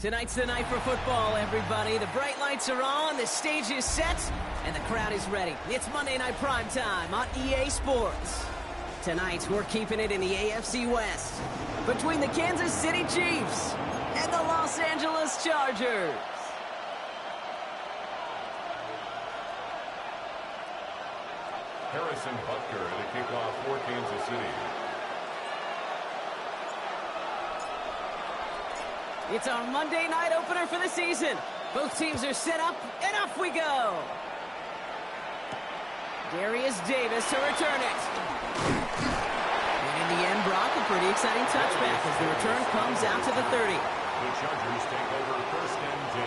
Tonight's the night for football, everybody. The bright lights are on, the stage is set, and the crowd is ready. It's Monday Night Primetime on EA Sports. Tonight, we're keeping it in the AFC West between the Kansas City Chiefs and the Los Angeles Chargers. Harrison Butker to kick off for Kansas City. It's our Monday night opener for the season. Both teams are set up, and off we go. Darius Davis to return it. And in the end, Brock, a pretty exciting touchback as the return comes out to the 30. The Chargers take over first and 10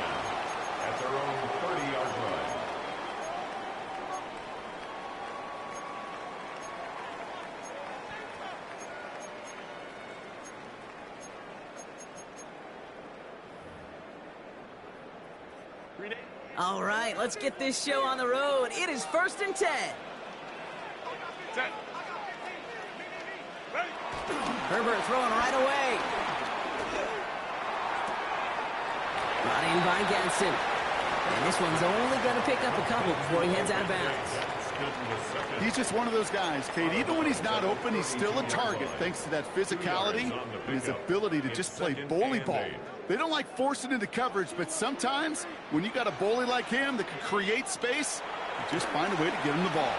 at their own 30-yard line. All right, let's get this show on the road. It is first and 10. Herbert throwing right away. Brought in by Ganson. And this one's only going to pick up a couple before he heads out of bounds. He's just one of those guys, Kate. Even when he's not open, he's still a target thanks to that physicality and his ability to just play bully ball. They don't like forcing into coverage, but sometimes when you got a bully like him that can create space, you just find a way to get him the ball.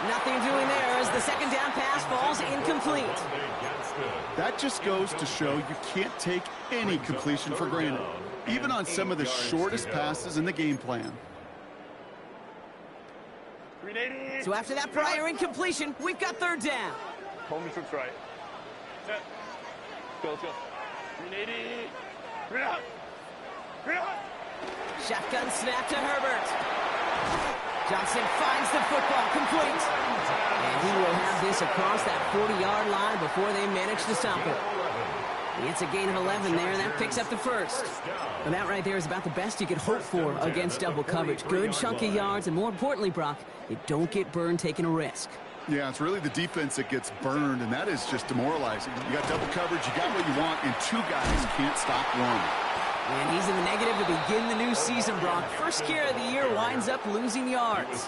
Nothing doing there as the second down pass falls incomplete. That just goes to show you can't take any completion for granted, even on some of the shortest passes in the game plan. So after that prior incompletion, we've got third down. Homie trips right. Set. Go, let's go. 380. Bring it out. Bring it out. Shotgun snap to Herbert. Johnson finds the football complete. And he will have this across that 40-yard line before they manage to stop it. It's a gain of 11 there, and that picks up the first. And that right there is about the best you could hope for against double coverage. Good chunk of yards, and more importantly, Brock, you don't get burned taking a risk. Yeah, it's really the defense that gets burned, and that is just demoralizing. You got double coverage, you got what you want, and two guys can't stop one. And he's in the negative to begin the new season, Brock. First carry of the year winds up losing yards.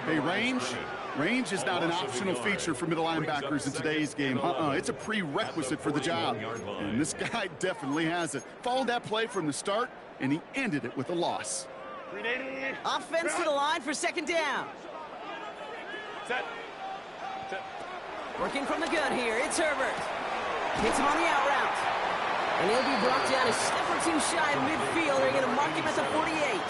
Hey, range is not an optional feature for middle linebackers in today's game. It's a prerequisite for the job. And this guy definitely has it. Followed that play from the start, and he ended it with a loss. Offense to the line for second down. Set. Set. Working from the gun here, it's Herbert. Hits him on the out route. And he'll be brought down a step or two shy of midfield. They're going to mark him at the 48.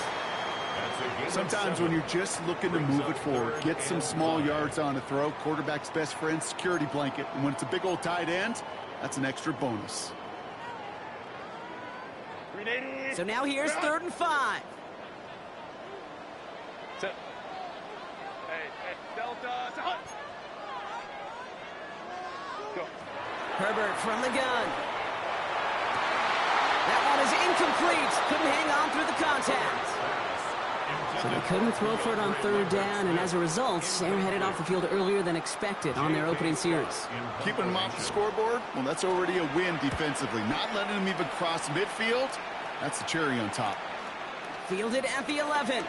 Sometimes when you're just looking to move it forward, get some small yards on a throw, quarterback's best friend, security blanket. And when it's a big old tight end, that's an extra bonus. So now here's 3rd and 5. Set. Hey, Delta. Go. Herbert from the gun. That one is incomplete. Couldn't hang on through the contact. So they couldn't throw for it on 3rd down, and as a result, they're headed off the field earlier than expected on their opening series. Keeping them off the scoreboard, well, that's already a win defensively. Not letting them even cross midfield, that's the cherry on top. Fielded at the 11.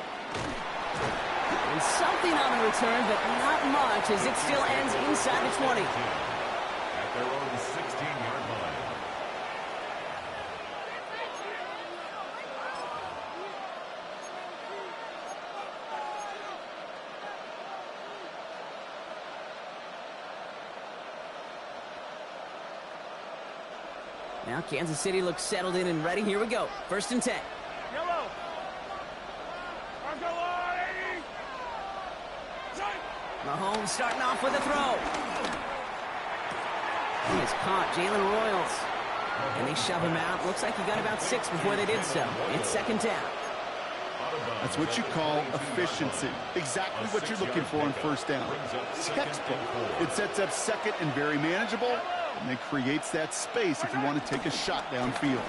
And something on the return, but not much, as it still ends inside the 20. At their own 16-yard line. Now Kansas City looks settled in and ready. Here we go. 1st and 10. Yellow. Mahomes starting off with a throw. He is caught, Jalen Royals. And they shove him out. Looks like he got about 6 before they did so. It's 2nd down. That's what you call efficiency. Exactly what you're looking for on 1st down. Textbook. It sets up 2nd and very manageable, and it creates that space if you want to take a shot downfield.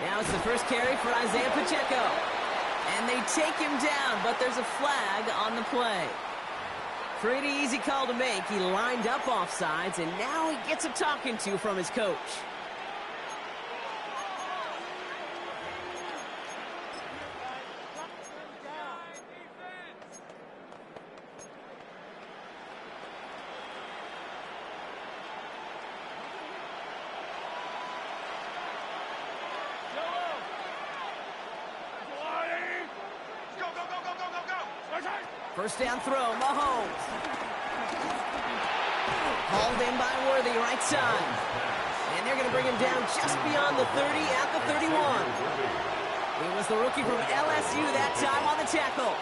Now it's the first carry for Isaiah Pacheco. And they take him down, but there's a flag on the play. Pretty easy call to make. He lined up offsides, and now he gets a talking to from his coach. First down throw, Mahomes. Hauled in by Worthy, right side. And they're going to bring him down just beyond the 30 at the 31. It was the rookie from LSU that time on the tackle.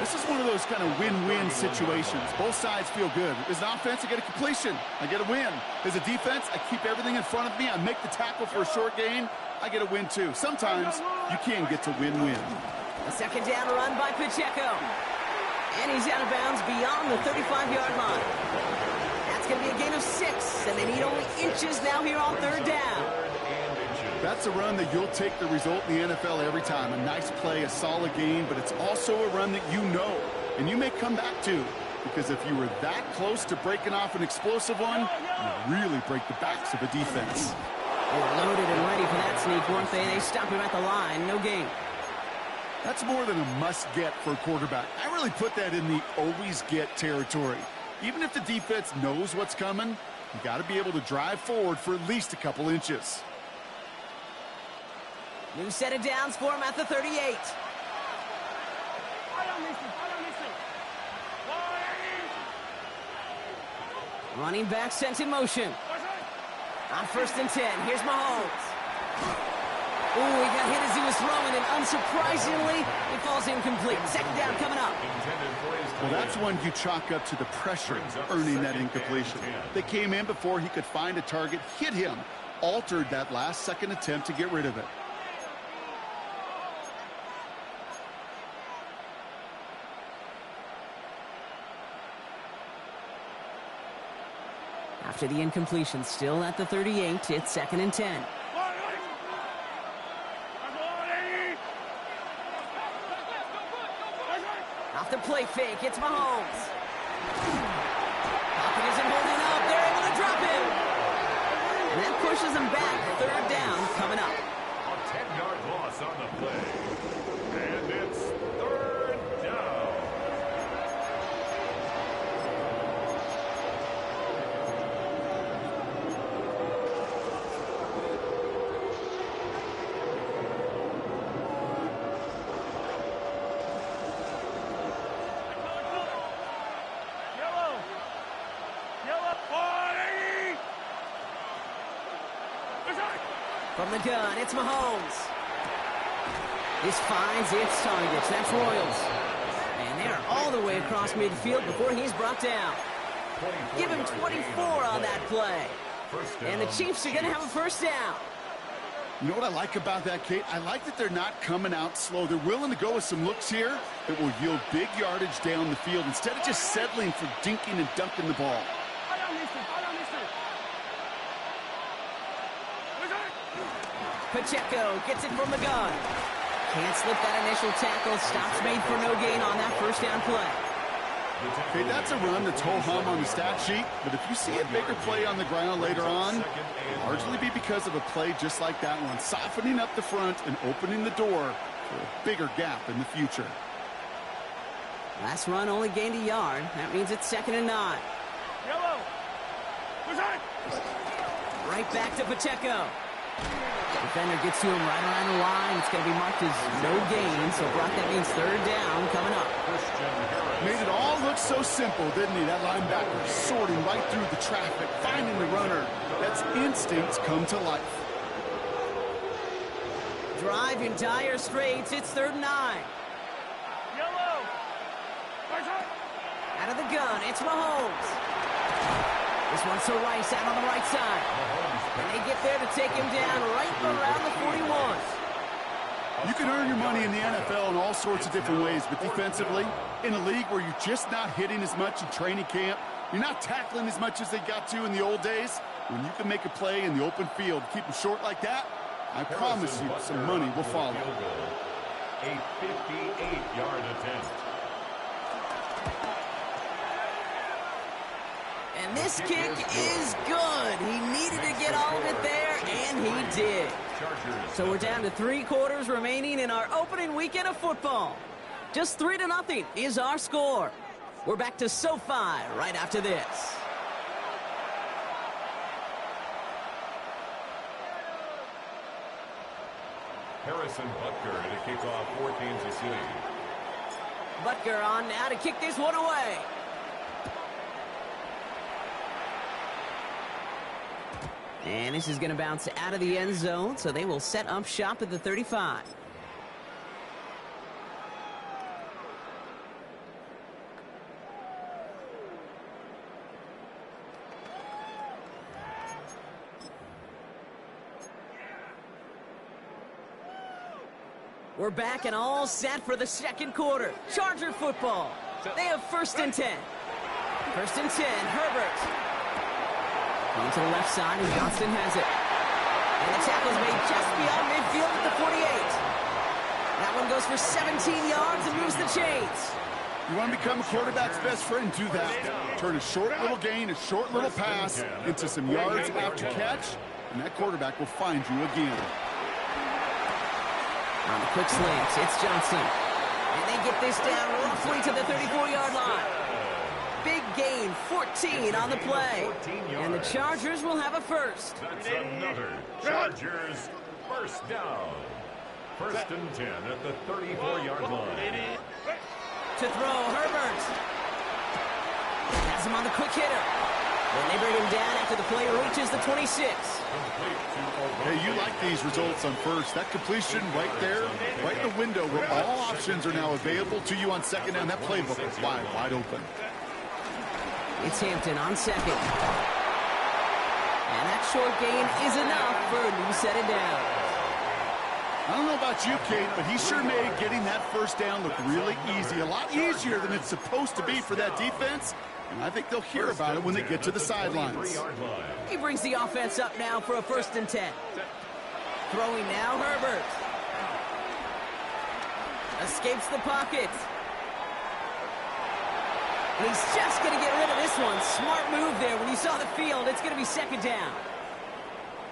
This is one of those kind of win-win situations. Both sides feel good. As an offense, I get a completion. I get a win. As a defense, I keep everything in front of me. I make the tackle for a short gain. I get a win, too. Sometimes you can get to win-win. A second down run by Pacheco. And he's out of bounds beyond the 35-yard line. That's going to be a gain of 6, and they need only inches now here on third down. That's a run that you'll take the result in the NFL every time. A nice play, a solid gain, but it's also a run that you know, and you may come back to, because if you were that close to breaking off an explosive one, you really break the backs of a defense. They were loaded and ready for that sneak, weren't they? They stopped him at the line, no gain. That's more than a must-get for a quarterback. I really put that in the always-get territory. Even if the defense knows what's coming, you got to be able to drive forward for at least a couple inches. New set of downs for him at the 38. Running back sent in motion. On first and 10, here's Mahomes. Ooh, he got hit as he was throwing, and unsurprisingly, he falls incomplete. Second down coming up. Well, that's one you chalk up to the pressure earning that incompletion. They came in before he could find a target, hit him, altered that last-second attempt to get rid of it. After the incompletion, still at the 38, it's second and 10. Off the play fake, it's Mahomes. Pocket isn't holding up, they're able to drop him. And that pushes him back, third down coming up. A 10-yard loss on the play. And it's third down. From the gun, it's Mahomes. This finds its targets. That's Royals. And they're all the way across midfield before he's brought down. Give him 24 on that play. And the Chiefs are going to have a first down. You know what I like about that, Kate? I like that they're not coming out slow. They're willing to go with some looks here that will yield big yardage down the field instead of just settling for dinking and dunking the ball. Pacheco gets it from the gun. Can't slip that initial tackle. Stops made for no gain on that first down play. Okay, that's a run that's ho-hum on the stat sheet, but if you see a bigger play on the ground later on, it'll largely be because of a play just like that one, softening up the front and opening the door for a bigger gap in the future. Last run only gained a yard. That means it's second and 9. Right back to Pacheco. Defender gets to him right around the line. It's going to be marked as no gain, so Brock, that means third down coming up. Made it all look so simple, didn't he? That linebacker sorting right through the traffic, finding the runner. That's instincts come to life. Drive in dire straits. It's third and 9. Out of the gun, it's Mahomes. This one's to Rice out on the right side. And they get there to take him down right around the 41. You can earn your money in the NFL in all sorts of different ways, but defensively, in a league where you're just not hitting as much in training camp, you're not tackling as much as they got to in the old days, when you can make a play in the open field, keep them short like that, I promise you some money will follow. A 58-yard attempt. And this kick is good. He needed to get all of it there, and he did. So we're down to 3 quarters remaining in our opening weekend of football. Just 3-0 is our score. We're back to SoFi right after this. Harrison Butker to kick off for Kansas City. Butker on now to kick this one away. And this is going to bounce out of the end zone, so they will set up shop at the 35. We're back and all set for the second quarter. Charger football. They have 1st and 10. 1st and 10, Herbert. Going to the left side, and Johnston has it. And the tackle's made just beyond midfield at the 48. That one goes for 17 yards and moves the chains. You want to become a quarterback's best friend, do that. Turn a short little gain, a short little pass into some yards after catch, and that quarterback will find you again. On the quick slant, it's Johnson. And they get this down roughly to the 34-yard line. Big gain, 14 on the play. And the Chargers will have a first. That's another Chargers first down. 1st and 10 at the 34-yard line. To throw, Herbert. Has him on the quick hitter. And they bring him down after the play reaches the 26. Hey, you like these results on first. That completion right there, right in the window where all options are now available to you on second down. That playbook is wide open. It's Hampton on second. And that short gain is enough for a new set of downs. I don't know about you, Kate, but he sure made getting that first down look really easy. A lot easier than it's supposed to be for that defense. And I think they'll hear about it when they get to the sidelines. He brings the offense up now for a 1st and 10. Throwing now, Herbert. Escapes the pocket. And he's just going to get rid of this one. Smart move there. When you saw the field, it's going to be 2nd down.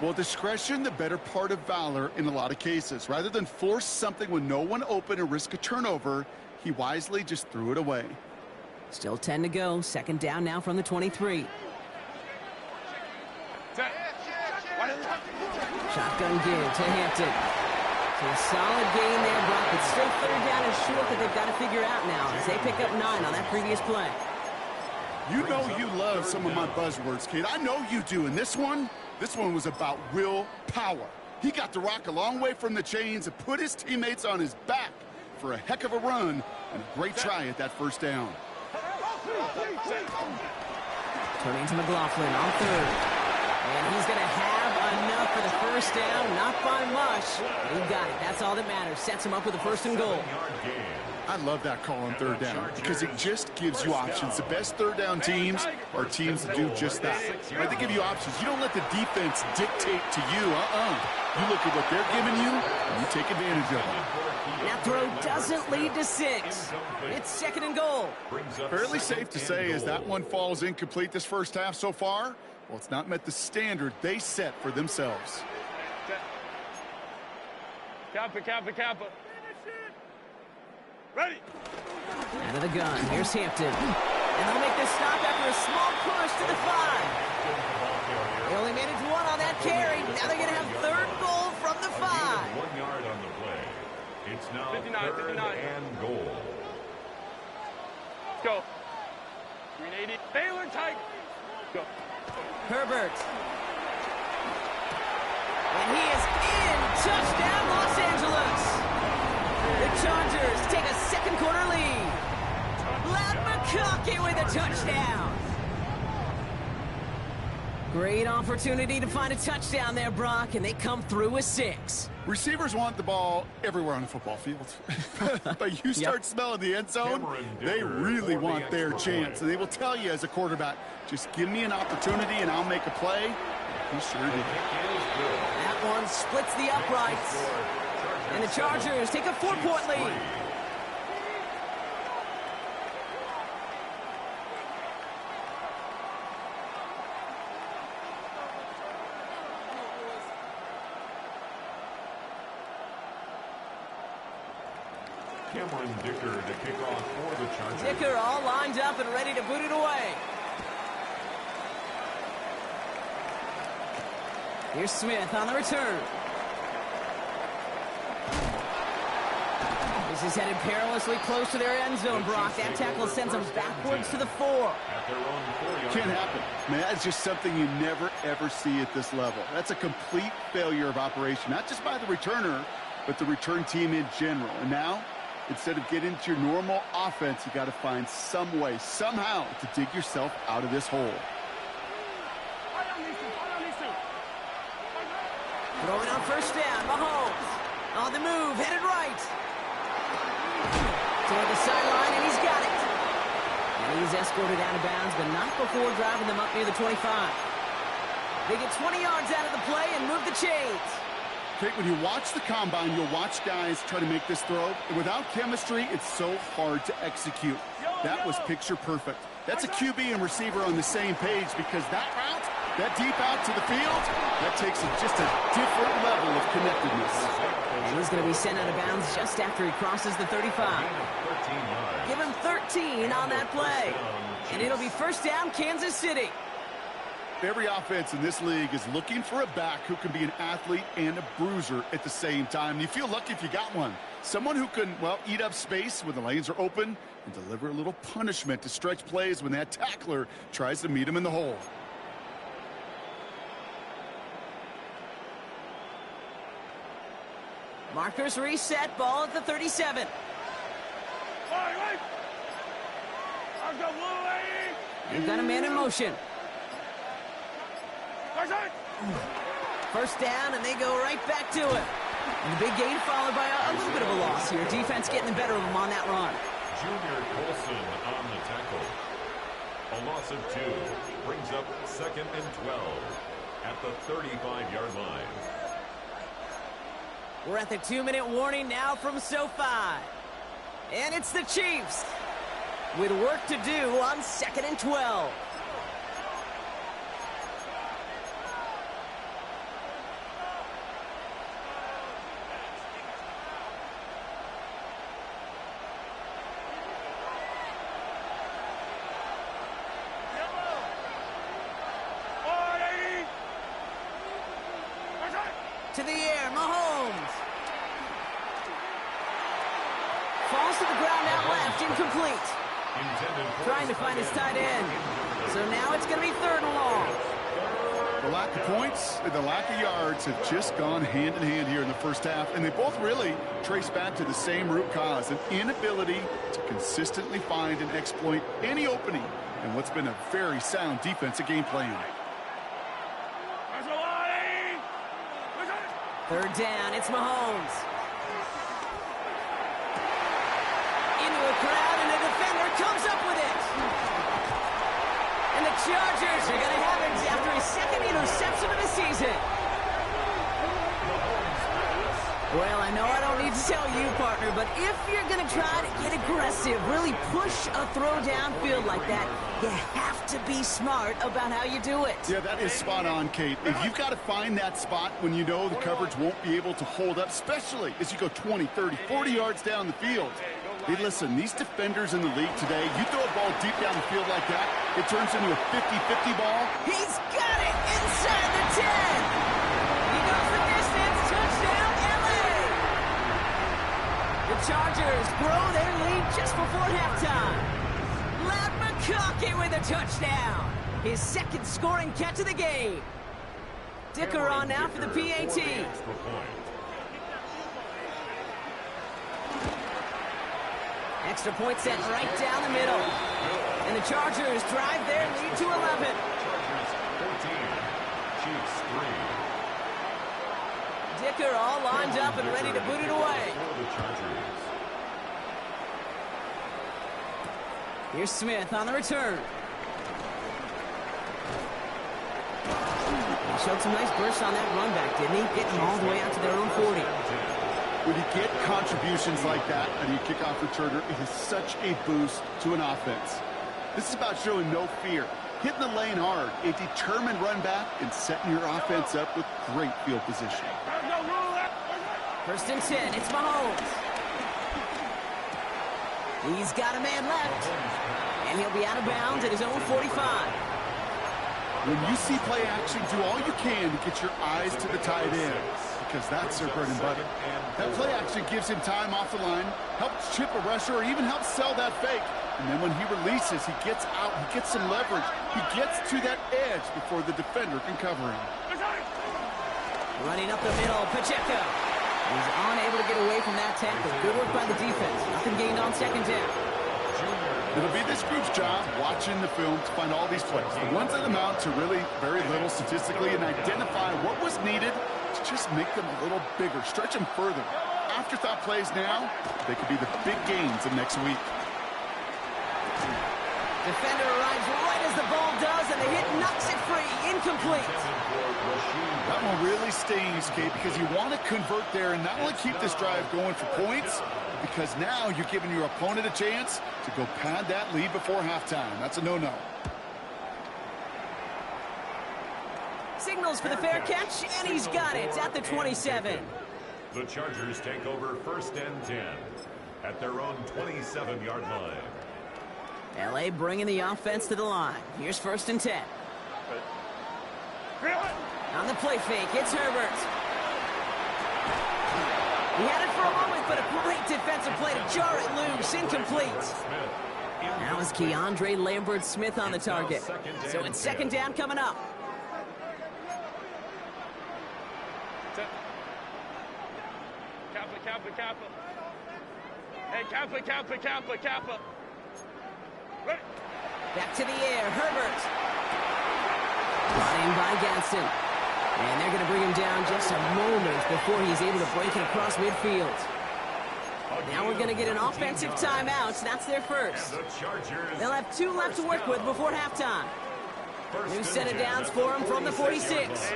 Well, discretion, the better part of valor in a lot of cases. Rather than force something with no one open and risk a turnover, he wisely just threw it away. Still 10 to go. 2nd down now from the 23. Shotgun give to Hampton. So a solid gain there, Brock, but still 3rd down and short that they've got to figure out now as they pick up 9 on that previous play. You know you love some of my buzzwords, Kate. I know you do. And this one was about willpower. He got the rock a long way from the chains and put his teammates on his back for a heck of a run and a great try at that 1st down. Turning to McLaughlin on 3rd. And he's going to have enough for the 1st down. Not by much. He got it. That's all that matters. Sets him up with a 1st and goal. I love that call on 3rd down because it just gives you options. The best 3rd down teams are teams that do just that. Right? They give you options. You don't let the defense dictate to you. You look at what they're giving you, and you take advantage of it. That throw doesn't lead to 6. It's 2nd and goal. Fairly safe to say as that one falls incomplete this 1st half so far, well, it's not met the standard they set for themselves. Kappa. Ready. Out of the gun. Here's Hampton. And they'll make this stop after a small push to the 5. They only managed 1 on that carry. Now they're going to have 3rd goal from the 5. 1 yard on the play. It's now 3rd and goal. Let's go. 380. Baylor tight. Go. Herbert. And he is in. Touchdown, Los Angeles. The Chargers take a 2nd quarter lead. Ladd McConkey with a touchdown. Great opportunity to find a touchdown there, Brock, and they come through with 6. Receivers want the ball everywhere on the football field. But you start smelling the end zone, they really want their chance. And they will tell you as a quarterback, just give me an opportunity and I'll make a play. He sure did. That one splits the uprights. And the Chargers take a 4-point lead. Cameron Dicker to kick off for the Chargers. Dicker all lined up and ready to boot it away. Here's Smith on the return. This is headed perilously close to their end zone, Brock. That tackle sends them backwards to the 4. Can't happen. Man, that's just something you never, ever see at this level. That's a complete failure of operation, not just by the returner, but the return team in general. And now, instead of getting into your normal offense, you got to find some way, somehow, to dig yourself out of this hole. Throwing on first down, Mahomes. On the move, headed right. Toward the sideline, and he's got it. And he's escorted out of bounds, but not before driving them up near the 25. They get 20 yards out of the play and move the chains. Kate, when you watch the combine, you'll watch guys try to make this throw. And without chemistry, it's so hard to execute. That was picture perfect. That's a QB and receiver on the same page, because that route, that deep out to the field, that takes just a different level of connectedness. And he's going to be sent out of bounds just after he crosses the 35. Give him 13 on that play. And it'll be first down, Kansas City. Every offense in this league is looking for a back who can be an athlete and a bruiser at the same time. You feel lucky if you got one. Someone who can, well, eat up space when the lanes are open and deliver a little punishment to stretch plays when that tackler tries to meet him in the hole. Markers reset, ball at the 37. They've got a man in motion. First down, and they go right back to it. And the big gain followed by a little bit of a loss here. Defense getting the better of them on that run. Junior Colson on the tackle. A loss of 2 brings up 2nd and 12 at the 35-yard line. We're at the 2-minute warning now from SoFi. And it's the Chiefs with work to do on 2nd and 12. To the air, Mahomes. Falls to the ground out left, incomplete. Trying to find his tight end. So now it's going to be 3rd and long. The lack of points and the lack of yards have just gone hand in hand here in the first half, and they both really trace back to the same root cause, an inability to consistently find and exploit any opening in what's been a very sound defensive game plan. 3rd down, it's Mahomes. Into a crowd, and a defender comes up with it. And the Chargers are going to have it after his 2nd interception of the season. Well, I know I don't need to tell you, partner, but if you're going to try to get aggressive, really push a throw downfield like that, you have to be smart about how you do it. Yeah, that is spot on, Kate. If you've got to find that spot when you know the coverage won't be able to hold up, especially as you go 20, 30, 40 yards down the field. Hey, listen, these defenders in the league today, you throw a ball deep down the field like that, it turns into a 50-50 ball. He's got it inside the 10. He goes the distance. Touchdown, LA. The Chargers grow their lead just before halftime. Loud McConkey with a touchdown. His 2nd scoring catch of the game. Dicker on now for the PAT. Extra point set right down the middle. And the Chargers drive their lead to 11. Chargers 14, Chiefs 3. Dicker all lined up and ready to boot it away. Here's Smith on the return. He showed some nice bursts on that run back, didn't he? Getting all the way out to their own 40. When you get contributions like that and you kickoff returner, it is such a boost to an offense. This is about showing no fear, hitting the lane hard, a determined run back, and setting your offense up with great field position. 1st and 10, it's Mahomes. He's got a man left, and he'll be out of bounds at his own 45. When you see play action, do all you can to get your eyes to the tight end. because that's their bread and butter. That play action gives him time off the line, helps chip a rusher, or even helps sell that fake. And then when he releases, he gets out, he gets some leverage. He gets to that edge before the defender can cover him. Running up the middle, Pacheco. He's unable to get away from that tackle. Good work by the defense. Nothing gained on second down. It'll be this group's job watching the film to find all these plays. The ones that amount to really very little statistically and identify what was needed to just make them a little bigger, stretch them further. Afterthought plays now, they could be the big gains of next week. Defender arrives right as the ball does, and the hit knocks it free. Incomplete. That one really stings, Kate, because you want to convert there and not only keep this drive going for points, because now you're giving your opponent a chance to go pad that lead before halftime. That's a no-no. Signals for the fair catch, and he's got it at the 27. The Chargers take over 1st and 10 at their own 27-yard line. L.A. bringing the offense to the line. Here's 1st and 10. On the play fake, it's Herbert. He had it for a moment, but a great defensive play to jar it loose. Incomplete. Now is Keandre Lambert-Smith on the target. So it's 2nd down coming up. Kappa. Hey, Kappa. Ready. Back to the air, Herbert. Brought in by Gadsden. And they're going to bring him down just a moment before he's able to break it across midfield. Now we're going to get an offensive timeout. That's their first. They'll have 2 left to work with before halftime. New set of downs for him from the 46.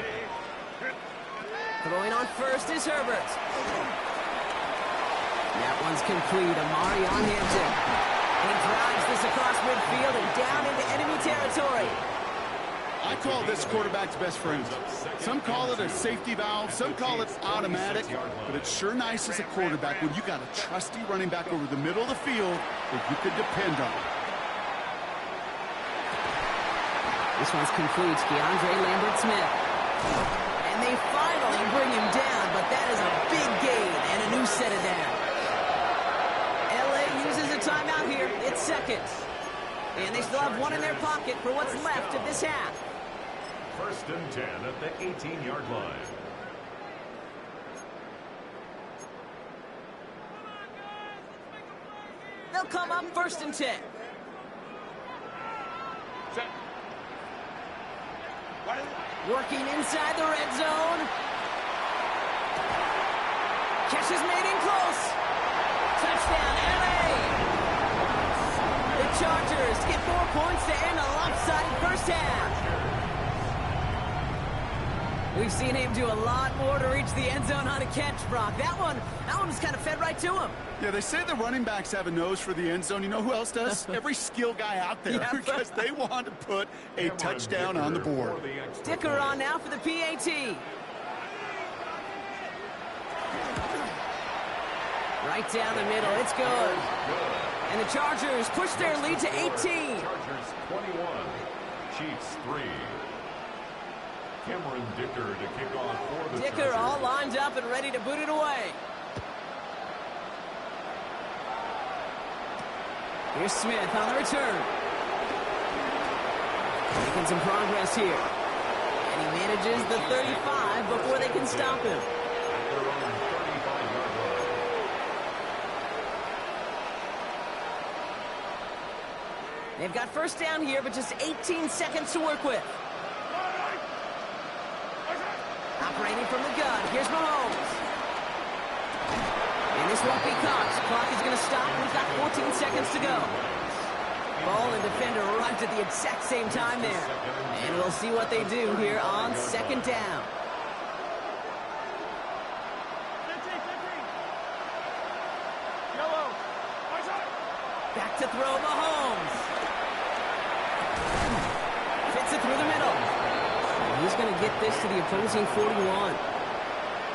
Throwing on first is Herbert. That one's complete. Amari on Hampton. He drives this across midfield and down into enemy territory. I call this quarterback's best friend. Some call it a safety valve, some call it automatic, but it's sure nice as a quarterback when you got a trusty running back over the middle of the field that you could depend on. This one's complete. Keandre Lambert-Smith. And they finally bring him down, but that is a big gain and a new set of downs. L.A. uses a timeout here. It's 2nd. And they still have 1 in their pocket for what's left of this half. 1st and 10 at the 18-yard line. They'll come up 1st and 10. Set. Working inside the red zone. Catch is made in close. Touchdown, L.A. The Chargers get 4 points to end a lopsided first half. We've seen him do a lot more to reach the end zone on a catch, Brock. That one was kind of fed right to him. Yeah, they say the running backs have a nose for the end zone. You know who else does? Every skill guy out there, Yeah. because they want to put a touchdown on the board. Dicker on now for the PAT. Right down the middle, it's good. And the Chargers push their lead to 18. Chargers 21, Chiefs 3. Cameron Dicker to kick off for the Dicker Chargers. all lined up and ready to boot it away. Here's Smith on the return. Making some progress here. And he manages the 35 before they can stop him. At their own 35-yard line. They've got first down here, but just 18 seconds to work with. Operating from the gun, here's Mahomes. And this won't be caught. The clock is going to stop. We've got 14 seconds to go. Ball and defender arrived at the exact same time there. And we'll see what they do here on 2nd down. Back to throw Mahomes. Fits it through the middle. And he's going to get this to the opposing 41.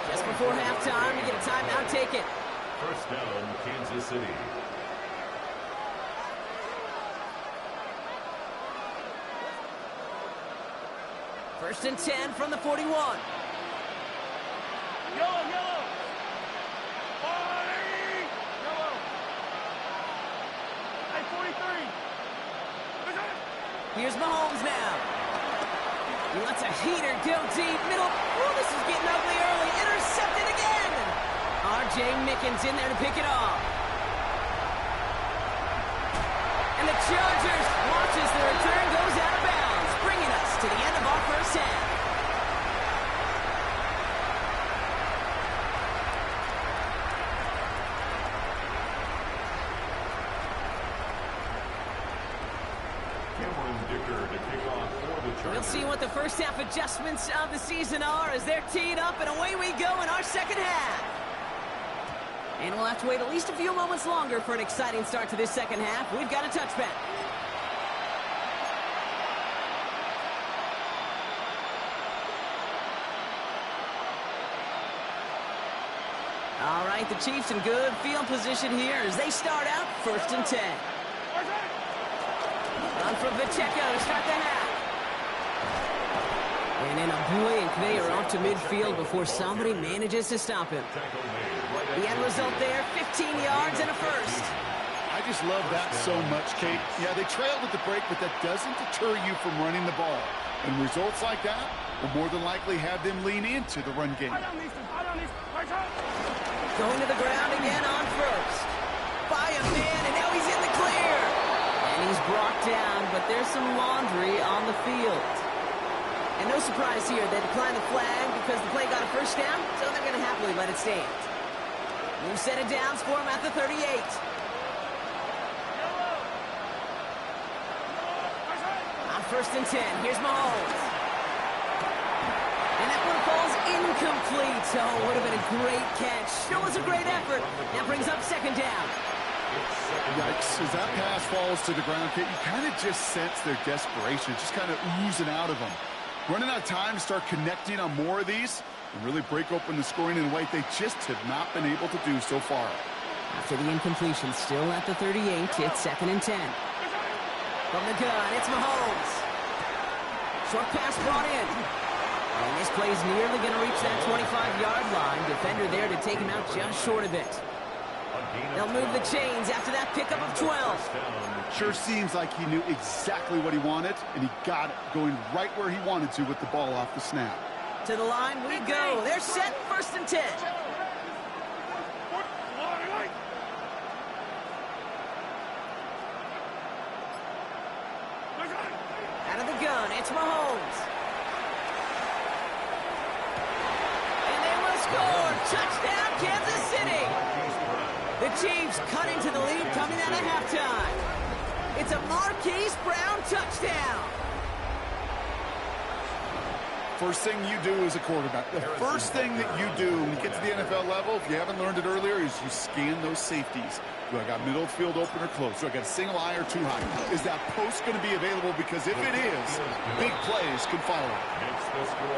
Just before halftime, to get a timeout, take it. First down, Kansas City. First and 10 from the 41. Yellow, yellow. Yellow. Hey, 43. Here's Mahomes now. He lets a heater go deep. Middle. Oh, this is getting ugly early. Intercepted again. R.J. Mickens in there to pick it off. And the Chargers watch as the return goes out of bounds, bringing us to the end of our first half. We'll see what the first half adjustments of the season are as they're teed up, and away we go in our second half. And we'll have to wait at least a few moments longer for an exciting start to this second half. We've got a touchback. All right, the Chiefs in good field position here as they start out 1st and 10. Run from Pacheco to start the half. And in a blink, they are off to midfield before somebody manages to stop him. The end result there, 15 yards and a first. I just love that so much, Kate. Yeah, they trailed at the break, but that doesn't deter you from running the ball. And results like that will more than likely have them lean into the run game. Going to the ground again on first. By a man, and now he's in the clear. And he's brought down, but there's some laundry on the field. And no surprise here, they declined the flag because the play got a first down, so they're going to happily let it stand. New set of downs for him at the 38. On 1st and 10, here's Mahomes. And that one falls incomplete. Oh, would have been a great catch. Still was a great effort. Now brings up 2nd down. Yikes, as that pass falls to the ground, Kate, you kind of just sense their desperation, just kind of oozing out of them. Running out of time to start connecting on more of these and really break open the scoring in a way they just have not been able to do so far. After the incompletion, still at the 38, it's 2nd and 10. From the gun, it's Mahomes. Short pass brought in. And this play's nearly going to reach that 25-yard line. Defender there to take him out just short of it. They'll move the chains after that pickup of 12. Sure seems like he knew exactly what he wanted, and he got it going right where he wanted to with the ball off the snap. To the line we go. They're set 1st and 10. Out of the gun, it's Mahomes. And they will score. Touchdown, Kansas City. The Chiefs cut into the lead coming out of halftime. It's a Marquise Brown touchdown. First thing you do as a quarterback, the first thing that you do when you get to the NFL level, if you haven't learned it earlier, is you scan those safeties. Do I got middle field open or close? Do I got a single high or too high? Is that post going to be available? Because if it is, big plays can follow.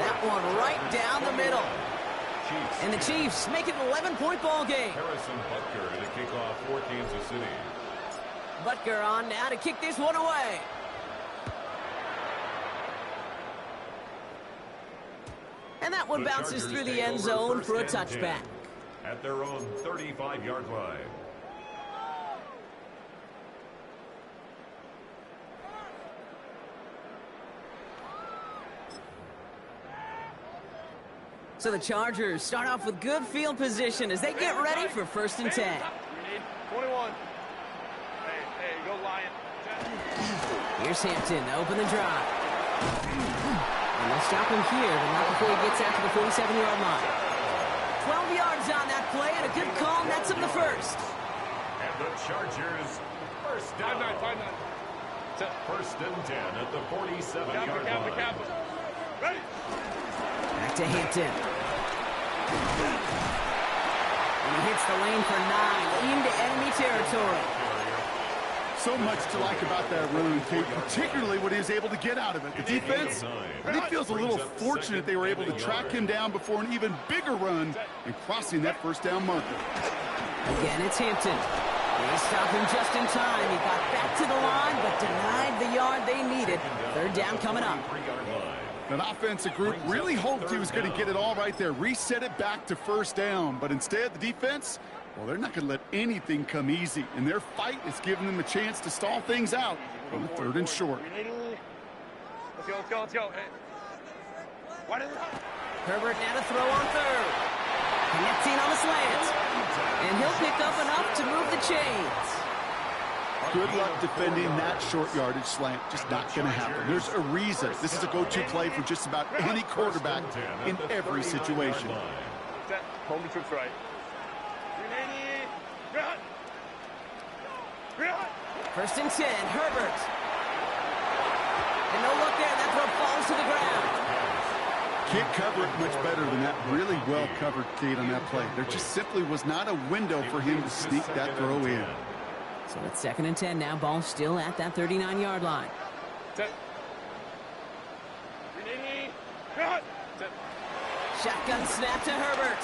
That one right down the middle. And the Chiefs make it an 11-point ball game. Harrison Butker to kick off for Kansas City. Butker on now to kick this one away. And that one bounces through the end zone for a touchback. At their own 35-yard line. So the Chargers start off with good field position as they get ready for 1st and 10. 21. Hey, go Lion. Here's Hampton to open the drive. And they'll stop him here, but not before he gets out to the 47-yard line. 12 yards on that play, and a good call nets him the first. And the Chargers, first down. 5-9. 1st and 10 at the 47-yard line. Ready? Back to Hampton. And he hits the lane for 9 into enemy territory. So much to like about that run, Kate, particularly what he was able to get out of it. The defense, I think, feels a little fortunate they were able to track him down before an even bigger run and crossing that 1st down marker. Again, it's Hampton. They stopped him just in time. He got back to the line, but denied the yard they needed. 3rd down coming up. That offensive group really hoped he was going to get it all right there, reset it back to first down. But instead, the defense, well, they're not going to let anything come easy. And their fight is giving them a chance to stall things out on the 3rd and short. Let's go, let's go, let's go. Herbert now to throw on 3rd. Connecting on the slant. And he'll pick up enough to move the chains. Good luck defending that short yardage slant. Just not going to happen. There's a reason. This is a go-to play for just about any quarterback in every situation. Set. Home the troops right. 1st and 10, Herbert. And no look there, that throw falls to the ground. Can't cover it much better than that really well-covered Kate on that play. There just simply was not a window for him to sneak that throw in. So it's 2nd and 10 now, ball still at that 39-yard line. Set. Set. Shotgun snap to Herbert.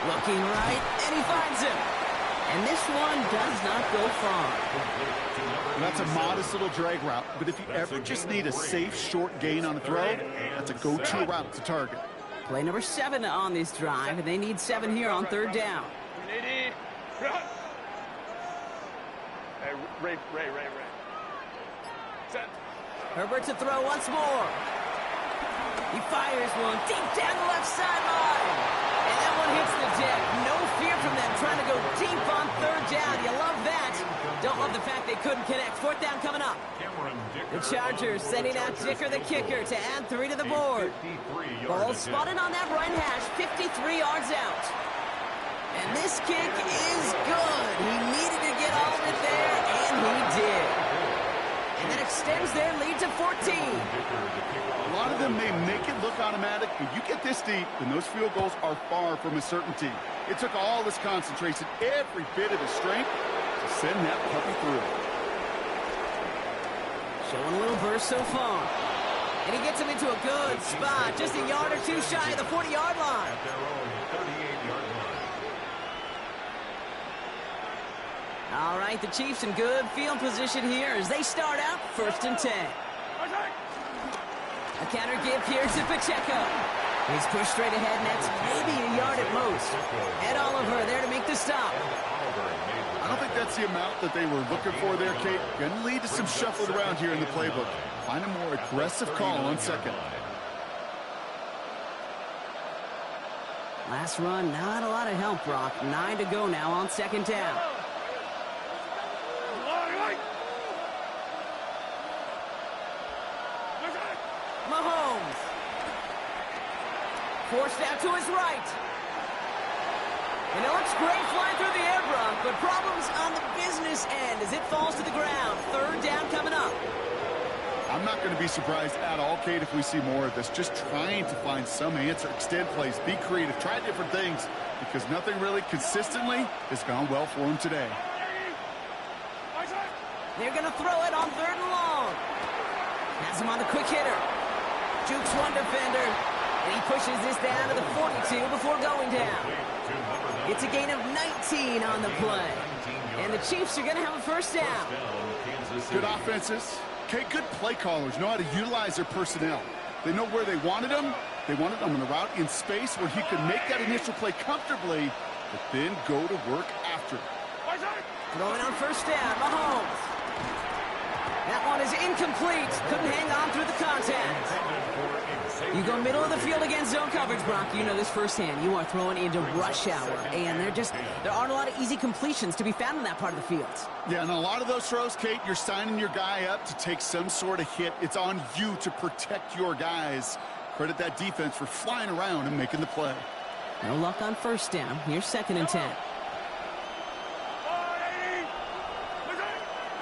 Looking right, and he finds him. And this one does not go far. That's a modest little drag route, but if you ever just need a safe, short gain on a throw, that's a go-to route to target. Play number 7 on this drive, and they need 7 here on 3rd down. Hey, Ray. Set. Herbert to throw once more. He fires one deep down the left sideline. And that one hits the deck. No fear from them trying to go deep on 3rd down. You love that. Don't love the fact they couldn't connect. 4th down coming up. The Chargers sending out Dicker the kicker to add 3 to the board. Ball spotted on that right hash, 53 yards out. And this kick is good. He needed to get all of it there, and he did. And that extends their lead to 14. A lot of them may make it look automatic, but you get this deep, and those field goals are far from a certainty. It took all his concentration, every bit of his strength, to send that puppy through. Showing a little burst so far. And he gets him into a good spot, just a yard or two shy of the 40-yard line. At their own 38-yard line. All right, the Chiefs in good field position here as they start out 1st and 10. A counter give here to Pacheco. He's pushed straight ahead, and that's maybe a yard at most. Ed Oliver there to make the stop. I don't think that's the amount that they were looking for there, Kate. Going to lead to some shuffling around here in the playbook. Find a more aggressive call on 2nd. Last run, not a lot of help, Brock. 9 to go now on 2nd down. Mahomes. Forced out to his right. And it looks great flying through the air, Brock, but problems on the business end as it falls to the ground. 3rd down coming up. I'm not going to be surprised at all, Kate, if we see more of this. Just trying to find some answer. Extend plays, be creative, try different things, because nothing really consistently has gone well for him today. They're going to throw it on 3rd and long. Has him on the quick hitter. Jukes one defender, and he pushes this down to the 42 before going down. It's a gain of 19 on the play. And the Chiefs are going to have a 1st down. Good offenses. Okay, good play callers know how to utilize their personnel. They know where they wanted them. They wanted them on the route in space where he could make that initial play comfortably, but then go to work after. Throwing on 1st down, Mahomes. That one is incomplete. Couldn't hang on through the contact. You go middle of the field against zone coverage, Brock. You know this firsthand. You are throwing into rush hour, and there aren't a lot of easy completions to be found in that part of the field. Yeah, and a lot of those throws, Kate, you're signing your guy up to take some sort of hit. It's on you to protect your guys. Credit that defense for flying around and making the play. No luck on 1st down. Here's 2nd and 10.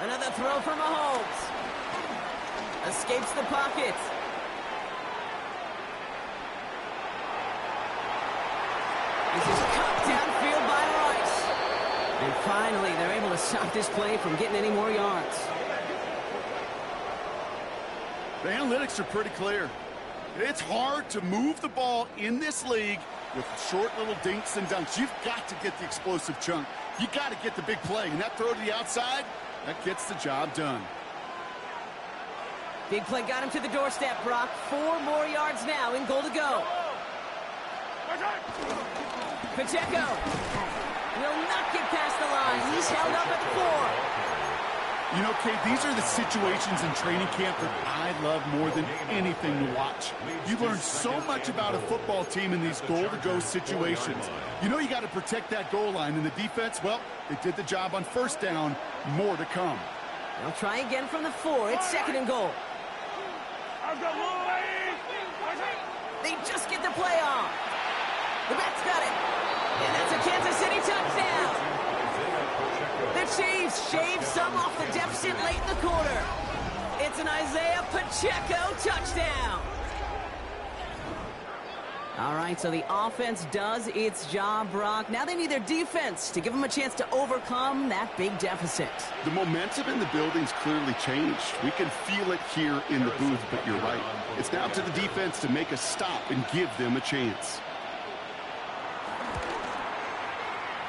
Another throw for Mahomes. Escapes the pocket. This is cut downfield by Rice. And finally, they're able to stop this play from getting any more yards. The analytics are pretty clear. It's hard to move the ball in this league with short little dinks and dunks. You've got to get the explosive chunk. You got to get the big play. And that throw to the outside, that gets the job done. Big play got him to the doorstep, Brock. 4 more yards now, in goal to go. Pacheco will not get past the line. He's held up at the 4. You know, Kate, these are the situations in training camp that I love more than anything to watch. You learn so much about a football team in these goal-to-go situations. You know you got to protect that goal line, and the defense, well, they did the job on first down. More to come. They'll try again from the 4. It's 2nd and goal. They just get the play off. The Mets got it. And that's a Kansas City touchdown. The Chiefs shave some off the deficit late in the quarter. It's an Isaiah Pacheco touchdown. All right, so the offense does its job, Brock. Now they need their defense to give them a chance to overcome that big deficit. The momentum in the building's clearly changed. We can feel it here in the booth, but you're right. It's now to the defense to make a stop and give them a chance.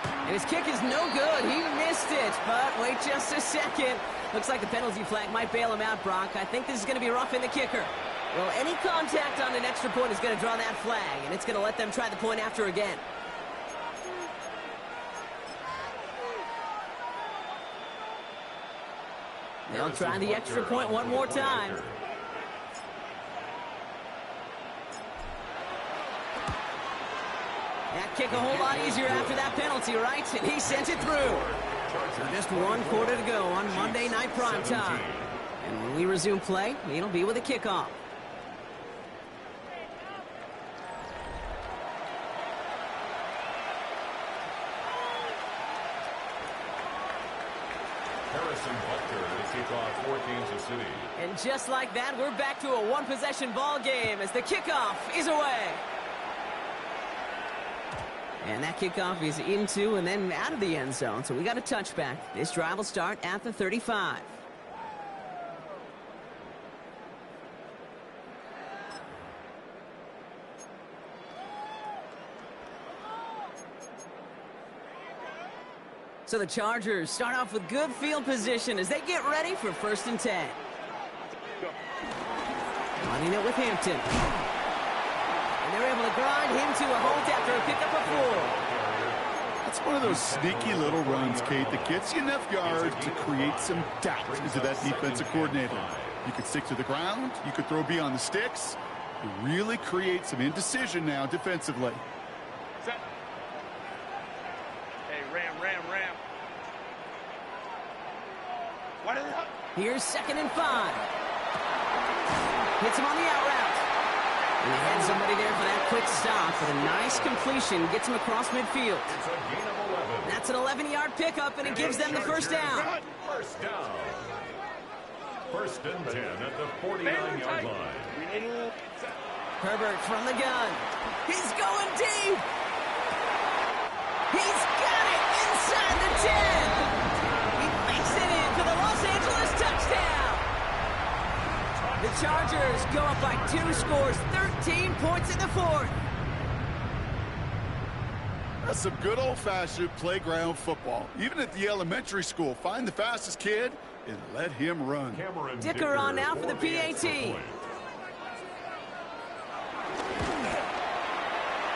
And his kick is no good. He missed it, but wait just a second. Looks like the penalty flag might bail him out, Brock. I think this is going to be roughing the kicker. Well, any contact on an extra point is going to draw that flag, and it's going to let them try the point after again. They'll try the extra point one more time. That kick a whole lot easier after that penalty, right? And he sent it through. So just 1 quarter to go on Monday Night Primetime. And when we resume play, it'll be with a kickoff. For Kansas City. And just like that, we're back to a one-possession ball game as the kickoff is away. And that kickoff is into and then out of the end zone, so we got a touchback. This drive will start at the 35. So the Chargers start off with good field position as they get ready for 1st and 10. Running it with Hampton. And they're able to grind him to a hold after a pickup of 4. That's one of those sneaky little runs, Kate, that gets you enough yards to create some doubt into that defensive coordinator. You could stick to the ground. You could throw beyond the sticks. You really create some indecision now defensively. Set. Hey, ram. What is it? Here's 2nd and 5. Hits him on the out route. And they had somebody there for that quick stop, but a nice completion gets him across midfield. It's a gain of 11. That's an 11-yard pickup, and it gives them the first down. First down. 1st and 10 at the 49-yard line. Herbert from the gun. He's going deep. He's got it inside the 10. He makes it in for the Los Angeles touchdown. The Chargers go up by 2 scores, 13 points in the 4th. That's some good old-fashioned playground football. Even at the elementary school, find the fastest kid and let him run. Dicker on now for the PAT.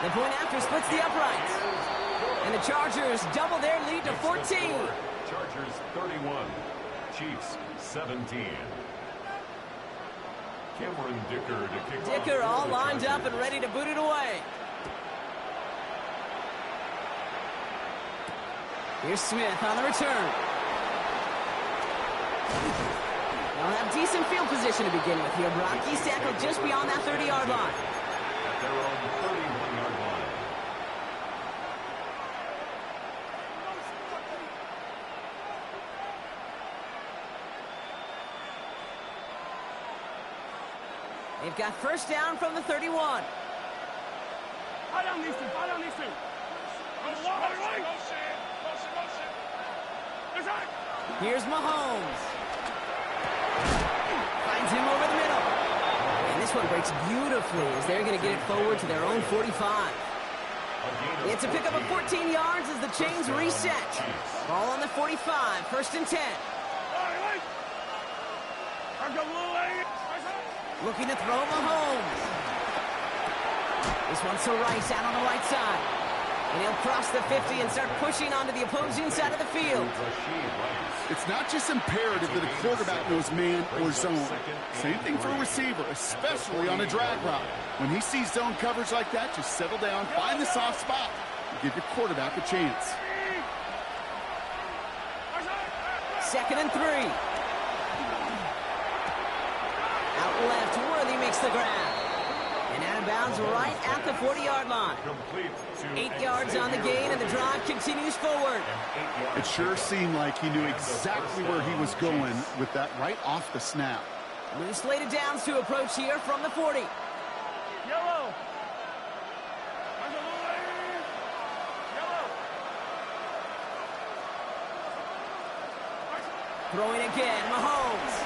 The point after splits the uprights. And the Chargers double their lead to 14. Chargers 31, Chiefs 17. Cameron Dicker to kick off. Dicker all lined up and ready to boot it away. Here's Smith on the return. They'll have decent field position to begin with here, Brock. He's tackled just beyond that 30-yard line. At their own 31-yard line. They've got first down from the 31. Here's Mahomes. Finds him over the middle. And this one breaks beautifully as they're going to get it forward to their own 45. It's a pickup of 14 yards as the chains reset. Ball on the 45, 1st and 10. Looking to throw Mahomes. This one's to Rice out on the right side. And he'll cross the 50 and start pushing onto the opposing side of the field. It's not just imperative that a quarterback knows man or zone. Same thing for a receiver, especially on a drag route. When he sees zone coverage like that, just settle down, find the soft spot, and give your quarterback a chance. 2nd and 3. Out left, Worthy makes the grab. And out of bounds right at the 40-yard line. 8 yards on the gain, and the drive continues forward. It sure seemed like he knew exactly where he was going with that right off the snap. Loose slated downs to approach here from the 40. Yellow. Throwing again, Mahomes.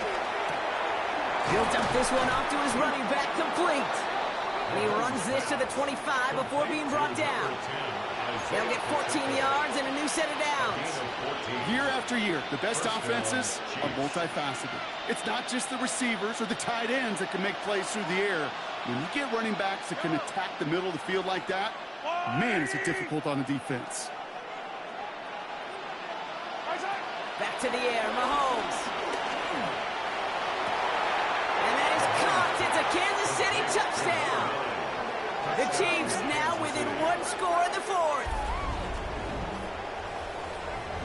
He'll dump this one off to his running back, complete. And he runs this to the 25 before being brought down. They'll get 14 yards and a new set of downs. Year after year, the best offenses are multifaceted. It's not just the receivers or the tight ends that can make plays through the air. When you get running backs that can attack the middle of the field like that, man, is it difficult on the defense. Back to the air, Mahomes. And that is caught. It's a Kansas City touchdown. The Chiefs now within 1 score in the 4th.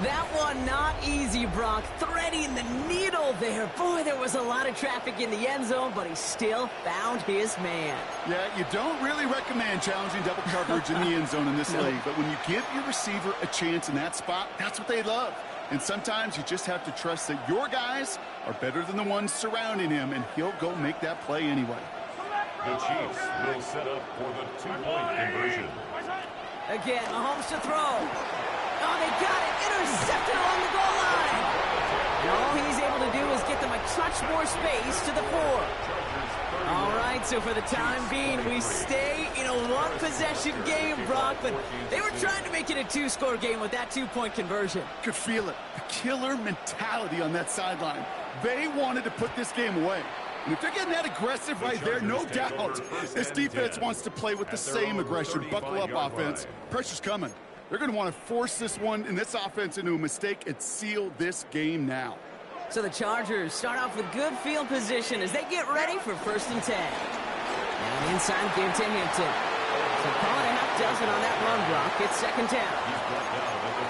That one not easy, Brock. Threading the needle there. Boy, there was a lot of traffic in the end zone, but he still found his man. Yeah, you don't really recommend challenging double coverage in the end zone in this league, but when you give your receiver a chance in that spot, that's what they love. And sometimes you just have to trust that your guys are better than the ones surrounding him, and he'll go make that play anyway. The Chiefs will set up for the 2-point conversion. Again, Mahomes to throw. Oh, they got it. Intercepted along the goal line. And all he's able to do is get them a touch more space to the 4. All right, so for the time being, we stay in a one-possession game, Brock, but they were trying to make it a 2-score game with that 2-point conversion. Could feel it. The killer mentality on that sideline. They wanted to put this game away. And if they're getting that aggressive right there, no doubt, this defense wants to play with the same aggression. Buckle up, offense. Pressure's coming. They're going to want to force this one in this offense into a mistake and seal this game now. So the Chargers start off with good field position as they get ready for 1st and 10. Now an inside give to Hampton. So call it a half dozen on that run block. It's 2nd down.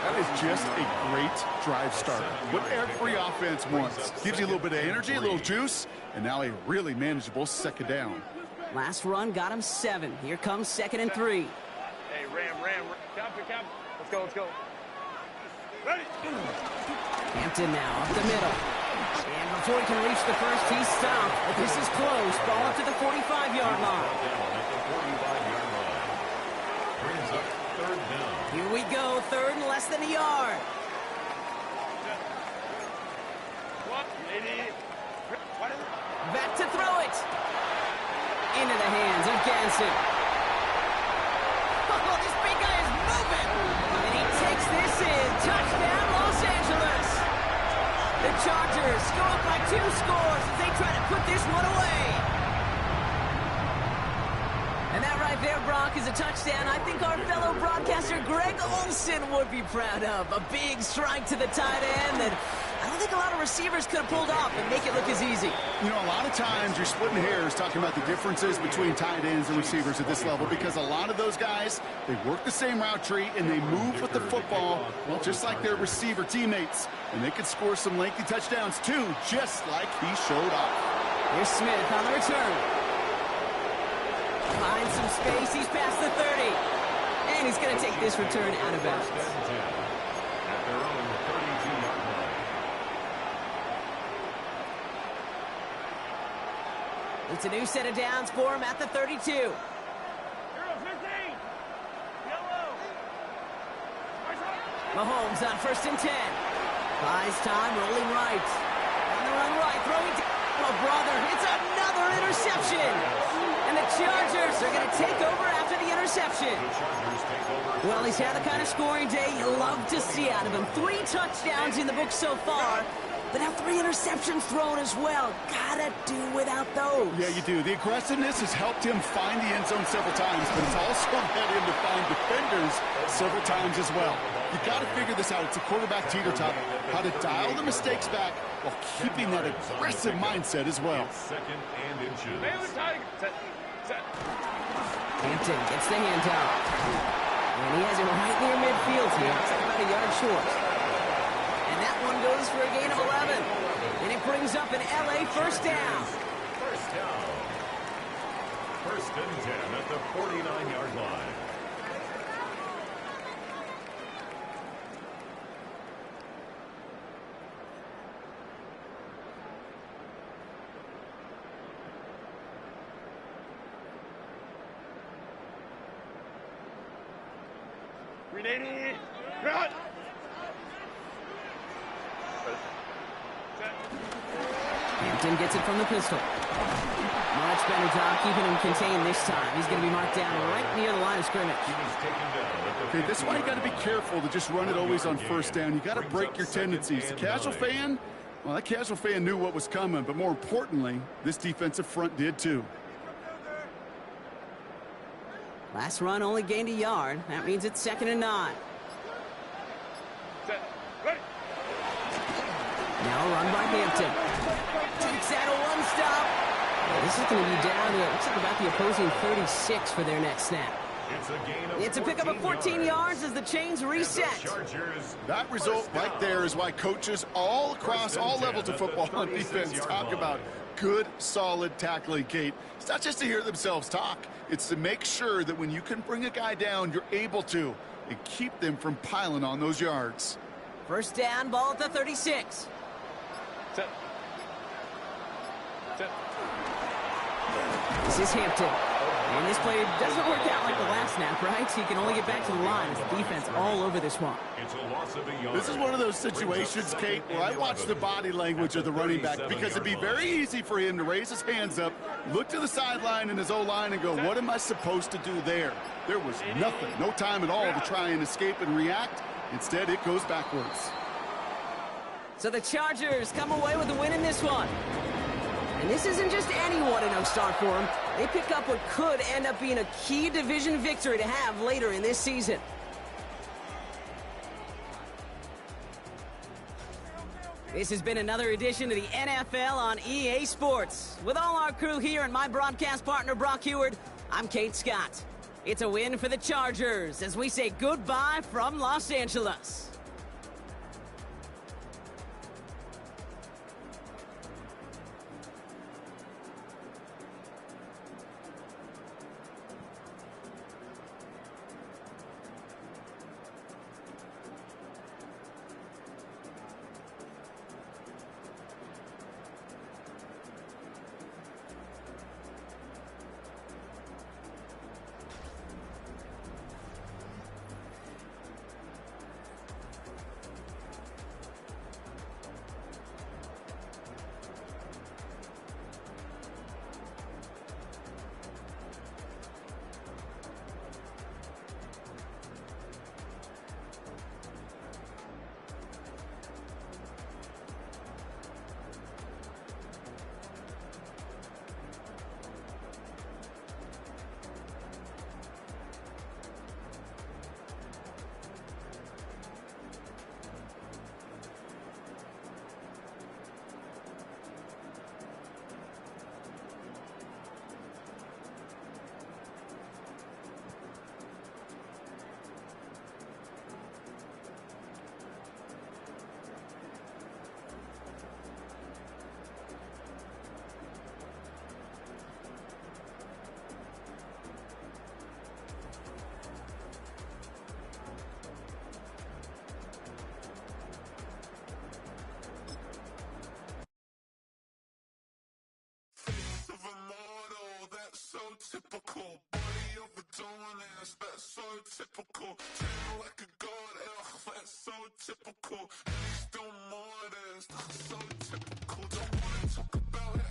That is just a great drive start. What every offense wants. Gives you a little bit of energy, a little juice, and now a really manageable 2nd down. Last run got him 7. Here comes 2nd and 3. Hey, Ram. Copy. Let's go. Ready. Hampton now up the middle. And before he can reach the first, he's stopped. But this is close. Ball up to the 45-yard line. Brings up 3rd down. Here we go. 3rd and less than a yard. Back to throw it. Into the hands of Ganson. Oh, this big guy is moving. And he takes this in. Touchdown, Los Angeles. The Chargers go up by 2 scores as they try to put this one away. And that right there, Brock, is a touchdown I think our fellow broadcaster Greg Olsen would be proud of. A big strike to the tight end that I don't think a lot of receivers could have pulled off and make it look as easy. You know, a lot of times you're splitting hairs talking about the differences between tight ends and receivers at this level because a lot of those guys, they work the same route tree and they move with the football, well, just like their receiver teammates. And they could score some lengthy touchdowns too, just like he showed off. Here's Smith on the return. Finds some space. He's past the 30. And he's going to take this return out of bounds. At their own 32-yard line. It's a new set of downs for him at the 32. Mahomes on 1st and 10. Buys time, rolling right. On the run right, throwing to... Oh, brother, it's another interception. And the Chargers are going to take over after the interception. Well, he's had the kind of scoring day you love to see out of him. 3 touchdowns in the book so far. But now 3 interceptions thrown as well. Gotta do without those. Yeah, you do. The aggressiveness has helped him find the end zone several times, but it's also led him to find defenders several times as well. You got to figure this out. It's a quarterback teeter-totter. How to dial the mistakes back while keeping that aggressive mindset as well. Second and inches. Hampton gets the handoff. And he has it right near midfield here. It's about a yard short. And that one goes for a gain of 11. And it brings up an LA first down. First down. First and 10 at the 49-yard line. Ready, run! Hampton gets it from the pistol. Much better job keeping him contained this time. He's going to be marked down right near the line of scrimmage. Okay, this is why you got to be careful to just run it always on first down. You got to break your tendencies. The casual fan, well, that casual fan knew what was coming, but more importantly, this defensive front did too. Last run only gained a yard. That means it's 2nd and 9. Now a run by Hampton. Takes that a one-stop. This is going to be down to, looks like about the opposing 36 for their next snap. It's a pickup of 14 yards as the chains reset. That result right there is why coaches all across all levels of football on defense talk about good, solid tackling, Kate. It's not just to hear themselves talk. It's to make sure that when you can bring a guy down, you're able to, and keep them from piling on those yards. First down, ball at the 36. Set. This is Hampton. And this play doesn't work out like the last snap, right? So he can only get back to the line as the defense all over this one. It's a loss of a yard. This is one of those situations, Kate, where I watch the body language of the running back because it'd be very easy for him to raise his hands up, look to the sideline in his O-line and go, what am I supposed to do there? There was nothing, no time at all to try and escape and react. Instead, it goes backwards. So the Chargers come away with the win in this one. And this isn't just any 1-0 start for them. They pick up what could end up being a key division victory to have later in this season. This has been another edition of the NFL on EA Sports. With all our crew here and my broadcast partner, Brock Heward, I'm Kate Scott. It's a win for the Chargers as we say goodbye from Los Angeles. Typical body of a dumbass, that's so typical. Treat like a god, that's so typical. He's still modest, so typical. Don't wanna talk about it,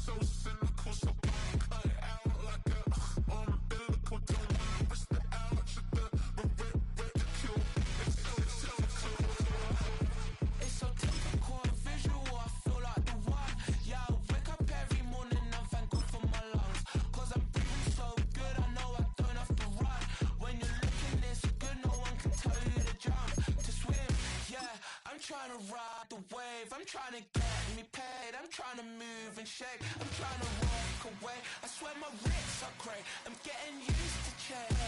so cynical. So cut it out like a umbilical. Don't wanna risk the ouch of the ridicule. It's so typical. It's so typical of him. trying to ride the wave, I'm trying to get me paid, I'm trying to move and shake, I'm trying to walk away. I swear my wrists are great, I'm getting used to change.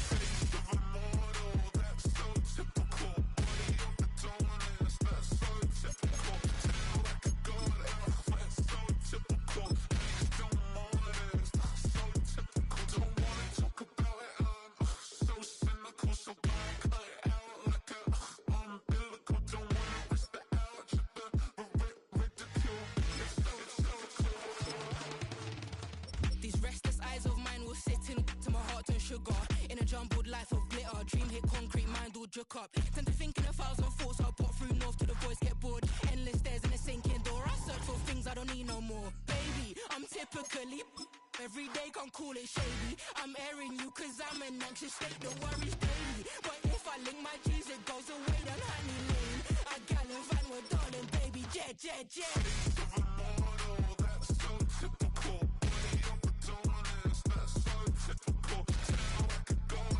Face of a model, that's so typical. Body of the dominance, that's so typical. Tail like a god, that's so typical. Face of modest, so typical. Don't wanna talk about it, so cynical, so bad, cut it out like a umbilical. Don't wanna risk the algebra, ridicule. It's so These restless eyes of mine will sit in to my heart turn sugar. In a jumbled life of glitter, dream hit concrete, mind all jook up. Tend to think in 1,000 thoughts, I'll pop through north to the voice, get bored. Endless stairs in a sinking door, I search for things I don't need no more. Baby, I'm typically every day, can't call it shady. I'm airing you cause I'm an anxious state, the worries daily. But if I link my G's, it goes away down honey lane. I gallivant with darling, baby, jet, jet, jet. Face of a model, that's so typical. Body of the dominance, that's so typical. Tail like a god,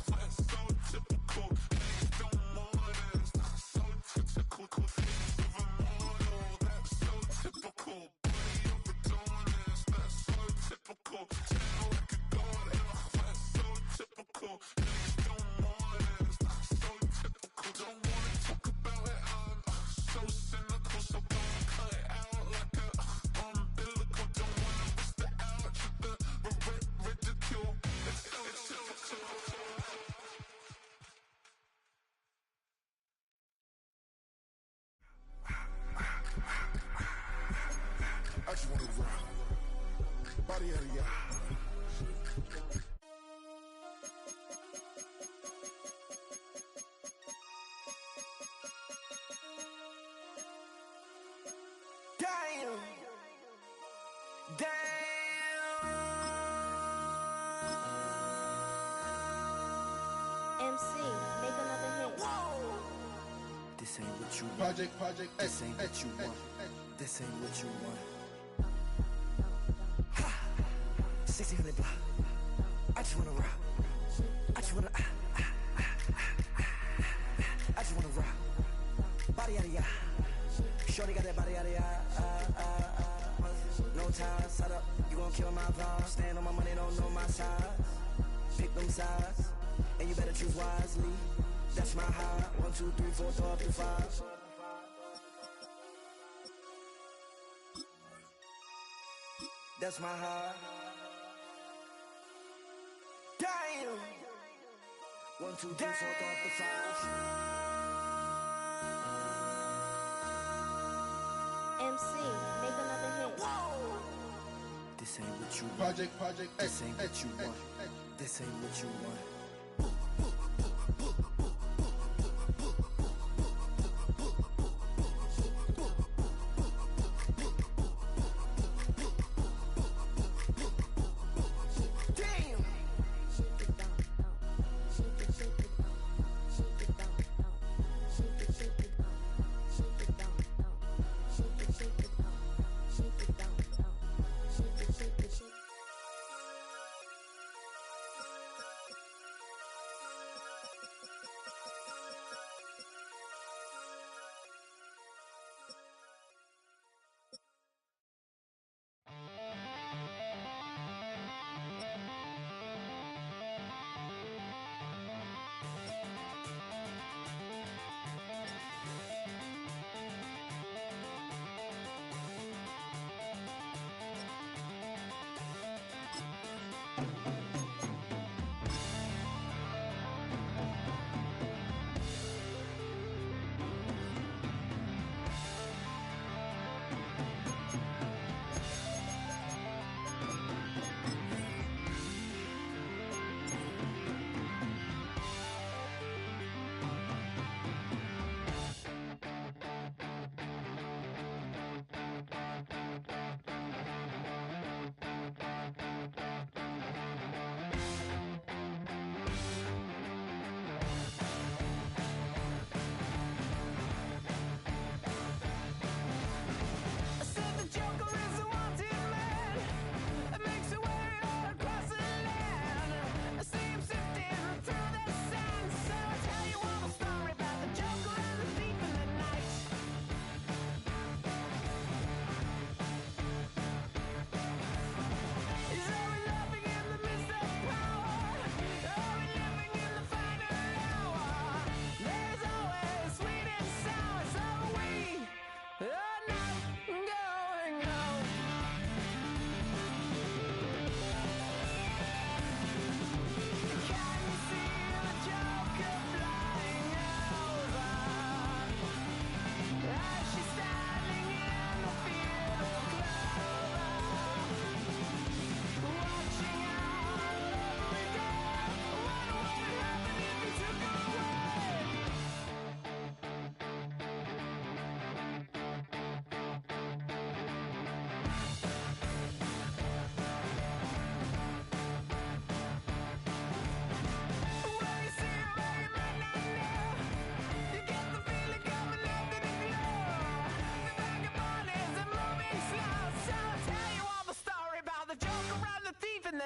that's so typical. Face of modest, that's so typical. Face of a model, that's so typical. Body of the dominance, that's so typical. Tail like a god, that's so typical. Face of modest, that's so typical. Don't wanna talk about it, I'm so cynical, so bad, cut it out like a umbilical. Don't wanna risk the algebra, ridicule. It's so typical. I just wanna rock. Body out of y'all. Damn. MC, make another hit. This ain't what you want. Project This X, ain't X, what you X, want. X. This ain't what you want. Ha! 1600 block. I just wanna rock. I just wanna I just wanna rock. Body out of ya. Shorty got that body out of ya. No time, set up. You gon' kill my vibe. Stand on my money, don't know my size. Pick them sides, and you better choose wisely. That's my high. 1, 2, 3, 4, throw up to 5. That's my high. Damn. 1, 2, 3, 4, throw up to 5. MC, make another hit. This ain't what you want. Project This X, ain't X, what you X, want. X. This ain't what you want. Damn. Shake it down, down. Shake it down. Shake it down, down. Shake it down. Shake it down, down. Shake it down. Shake it down, down. Shake it.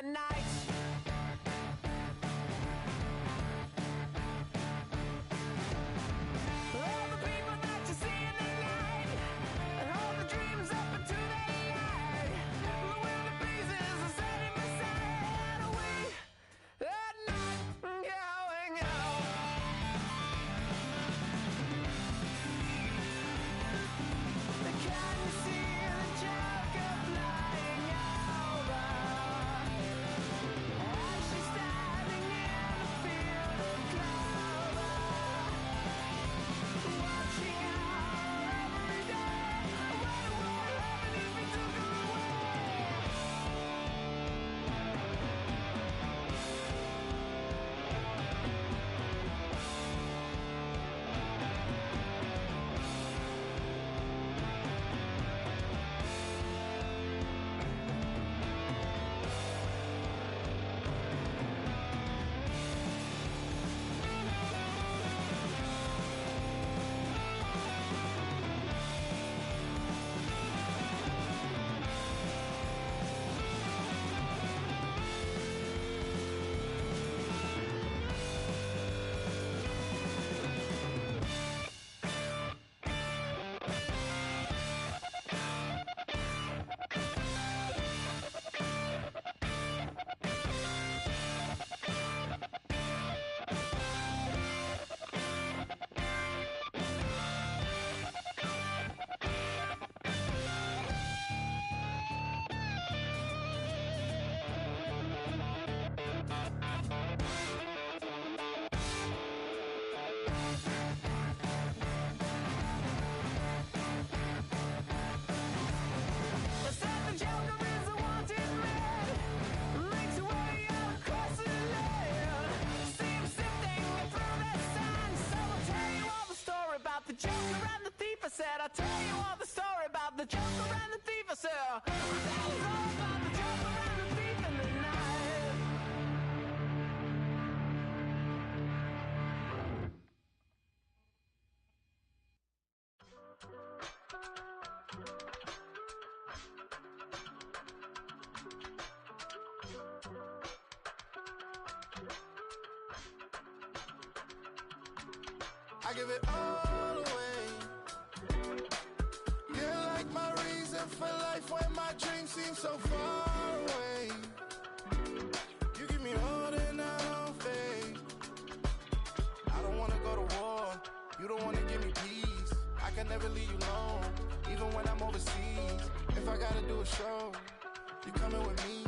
the night. All the people that you see in the night, and all the dreams up into the light. When the breezes are setting beside, we are not going out. Can you see the Joker flying over? As she's standing in the field of clover, watching her every day. What would happen if we took her I'll tell you all the story about the Joker and the thief. I said, I'll tell you all about the Joker and the thief in the night. I give it all away. You're like my reason for life when my dreams seem so far away. You give me all that I don't fade. I don't wanna go to war. You don't wanna give me peace. I can never leave you alone, even when I'm overseas. If I gotta do a show, you coming with me.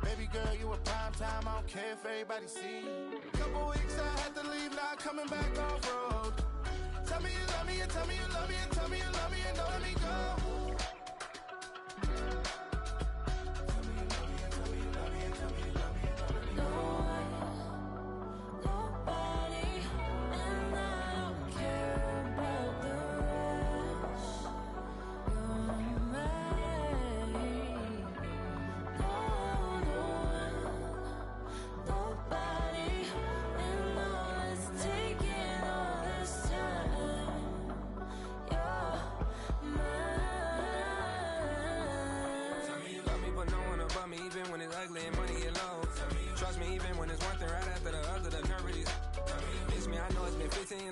Baby girl, you a prime time. I don't care if everybody see. Couple weeks I had to leave, now coming back off road. Tell me you love me and tell me you love me and tell me you love me and don't let me go.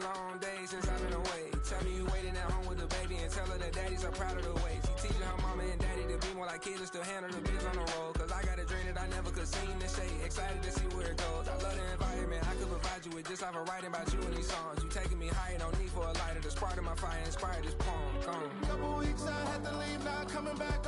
Long days since I've been away. Tell me you waiting at home with the baby and tell her that daddy's so proud of the way. She teaching her mama and daddy to be more like kids and still handle the biz on the road. Cause I got a dream that I never could see in the shade. Excited to see where it goes. I love the environment. I could provide you with just like a writing about you in these songs. You taking me higher, no need for a lighter. The spark of my fire inspired this poem. Gone. Couple weeks I had to leave, now coming back